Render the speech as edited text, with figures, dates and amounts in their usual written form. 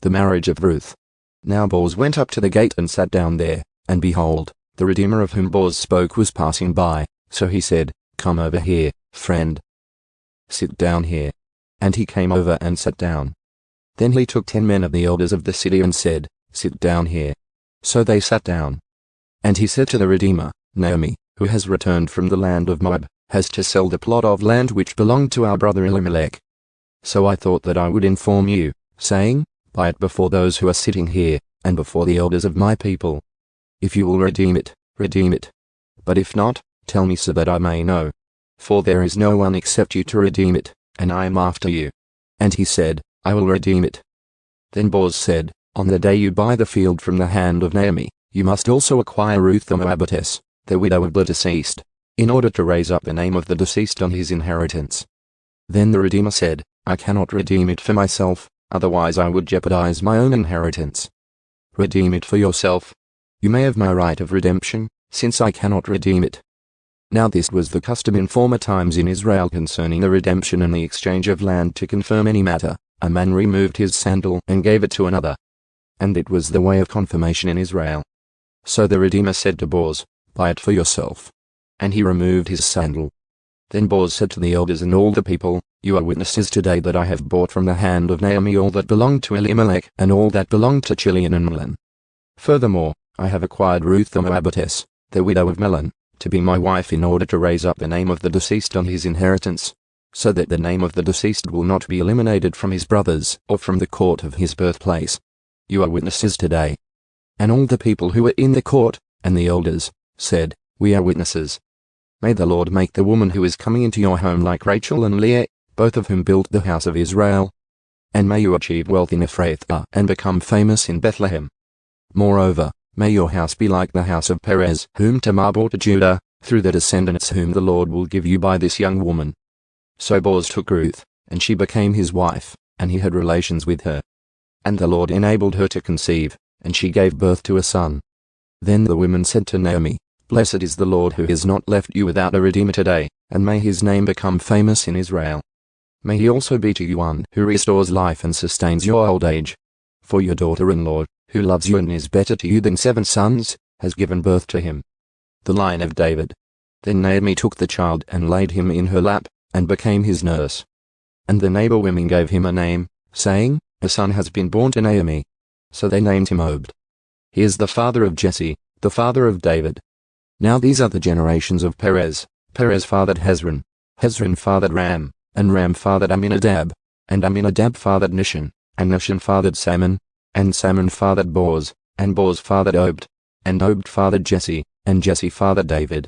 The marriage of Ruth. Now Boaz went up to the gate and sat down there, and behold, the Redeemer of whom Boaz spoke was passing by, so he said, "Come over here, friend. Sit down here." And he came over and sat down. Then he took 10 men of the elders of the city and said, "Sit down here." So they sat down. And he said to the Redeemer, "Naomi, who has returned from the land of Moab, has to sell the plot of land which belonged to our brother Elimelech. So I thought that I would inform you, saying, buy it before those who are sitting here, and before the elders of my people. If you will redeem it, redeem it. But if not, tell me so that I may know. For there is no one except you to redeem it, and I am after you." And he said, "I will redeem it." Then Boaz said, "On the day you buy the field from the hand of Naomi, you must also acquire Ruth the Moabitess, the widow of the deceased, in order to raise up the name of the deceased on his inheritance." Then the Redeemer said, "I cannot redeem it for myself, otherwise I would jeopardize my own inheritance. Redeem it for yourself. You may have my right of redemption, since I cannot redeem it." Now this was the custom in former times in Israel concerning the redemption and the exchange of land. To confirm any matter, a man removed his sandal and gave it to another. And it was the way of confirmation in Israel. So the Redeemer said to Boaz, "Buy it for yourself." And he removed his sandal. Then Boaz said to the elders and all the people, "You are witnesses today that I have bought from the hand of Naomi all that belonged to Elimelech and all that belonged to Chilion and Mahlon. Furthermore, I have acquired Ruth the Moabitess, the widow of Mahlon, to be my wife in order to raise up the name of the deceased on his inheritance, so that the name of the deceased will not be eliminated from his brothers or from the court of his birthplace. You are witnesses today." And all the people who were in the court, and the elders, said, "We are witnesses. May the Lord make the woman who is coming into your home like Rachel and Leah, both of whom built the house of Israel. And may you achieve wealth in Ephrathah and become famous in Bethlehem. Moreover, may your house be like the house of Perez, whom Tamar bore to Judah, through the descendants whom the Lord will give you by this young woman." So Boaz took Ruth, and she became his wife, and he had relations with her. And the Lord enabled her to conceive, and she gave birth to a son. Then the women said to Naomi, "Blessed is the Lord who has not left you without a redeemer today, and may his name become famous in Israel. May he also be to you one who restores life and sustains your old age. For your daughter-in-law, who loves you and is better to you than 7 sons, has given birth to him, the Lion of David." Then Naomi took the child and laid him in her lap, and became his nurse. And the neighbor women gave him a name, saying, "A son has been born to Naomi." So they named him Obed. He is the father of Jesse, the father of David. Now these are the generations of Perez. Perez fathered Hezron. Hezron fathered Ram, and Ram fathered Amminadab, and Amminadab fathered Nahshon, and Nahshon fathered Salmon, and Salmon fathered Boaz, and Boaz fathered Obed, and Obed fathered Jesse, and Jesse fathered David.